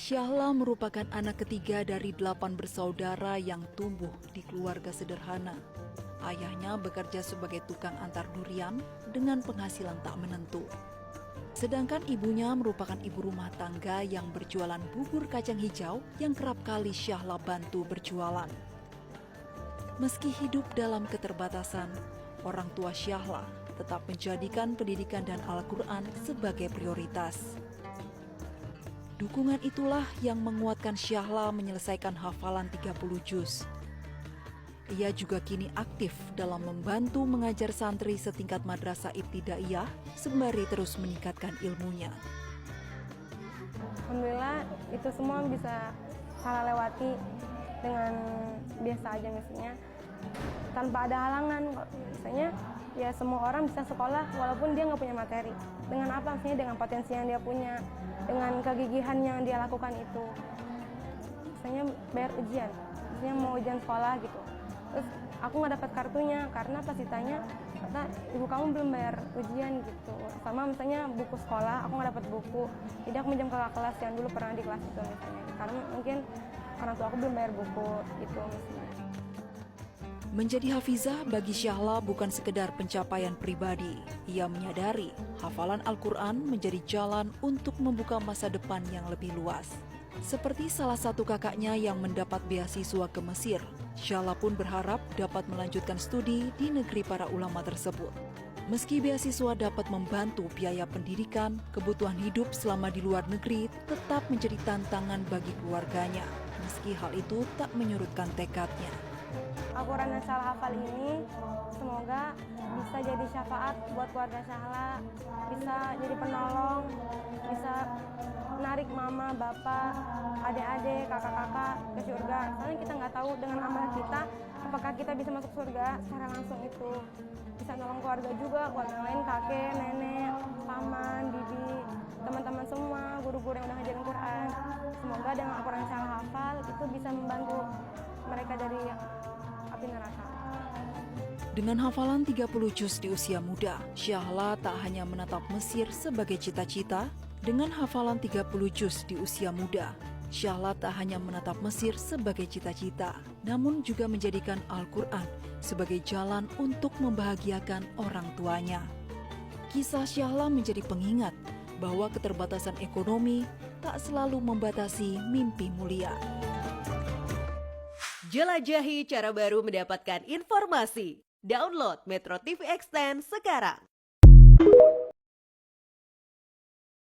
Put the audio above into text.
Syahla merupakan anak ketiga dari 8 bersaudara yang tumbuh di keluarga sederhana. Ayahnya bekerja sebagai tukang antar durian dengan penghasilan tak menentu. Sedangkan ibunya merupakan ibu rumah tangga yang berjualan bubur kacang hijau yang kerap kali Syahla bantu berjualan. Meski hidup dalam keterbatasan, orang tua Syahla tetap menjadikan pendidikan dan Al-Quran sebagai prioritas. Dukungan itulah yang menguatkan Syahla menyelesaikan hafalan 30 juz. Ia juga kini aktif dalam membantu mengajar santri setingkat madrasah ibtidaiyah sembari terus meningkatkan ilmunya. Alhamdulillah itu semua bisa saya lewati dengan biasa aja misalnya, tanpa ada halangan. Misalnya ya semua orang bisa sekolah walaupun dia nggak punya materi. Dengan apa? Misalnya dengan potensi yang dia punya, dengan kegigihan yang dia lakukan itu. Misalnya bayar ujian, misalnya mau ujian sekolah gitu. Terus aku nggak dapat kartunya karena pas ditanya, kata ibu kamu belum bayar ujian gitu. Sama misalnya buku sekolah, aku nggak dapat buku. Jadi aku minjem ke kakak kelas yang dulu pernah di kelas itu misalnya. Karena mungkin orang tua aku belum bayar buku gitu misalnya. Menjadi hafizah bagi Syahla bukan sekedar pencapaian pribadi. Ia menyadari hafalan Al-Quran menjadi jalan untuk membuka masa depan yang lebih luas. Seperti salah satu kakaknya yang mendapat beasiswa ke Mesir, Syahla pun berharap dapat melanjutkan studi di negeri para ulama tersebut. Meski beasiswa dapat membantu biaya pendidikan, kebutuhan hidup selama di luar negeri tetap menjadi tantangan bagi keluarganya. Meski hal itu tak menyurutkan tekadnya. Al-Quran yang Syahla hafal ini semoga bisa jadi syafaat buat keluarga Syahla, bisa jadi penolong, bisa menarik mama, bapak, adik-adik, kakak-kakak ke surga. Soalnya kita nggak tahu dengan amal kita apakah kita bisa masuk surga secara langsung itu. Bisa nolong keluarga juga, keluarga lain, kakek, nenek, paman, bibi, teman-teman semua, guru-guru yang udah ngajarin Quran. Semoga dengan Al-Quran yang Syahla hafal itu bisa membantu mereka dari api neraka. Dengan hafalan 30 juz di usia muda, Syahla tak hanya menatap Mesir sebagai cita-cita. Dengan hafalan 30 juz di usia muda, Syahla tak hanya menatap Mesir sebagai cita-cita, namun juga menjadikan Al-Quran sebagai jalan untuk membahagiakan orang tuanya. Kisah Syahla menjadi pengingat bahwa keterbatasan ekonomi tak selalu membatasi mimpi mulia. Jelajahi cara baru mendapatkan informasi. Download Metro TV Extend sekarang.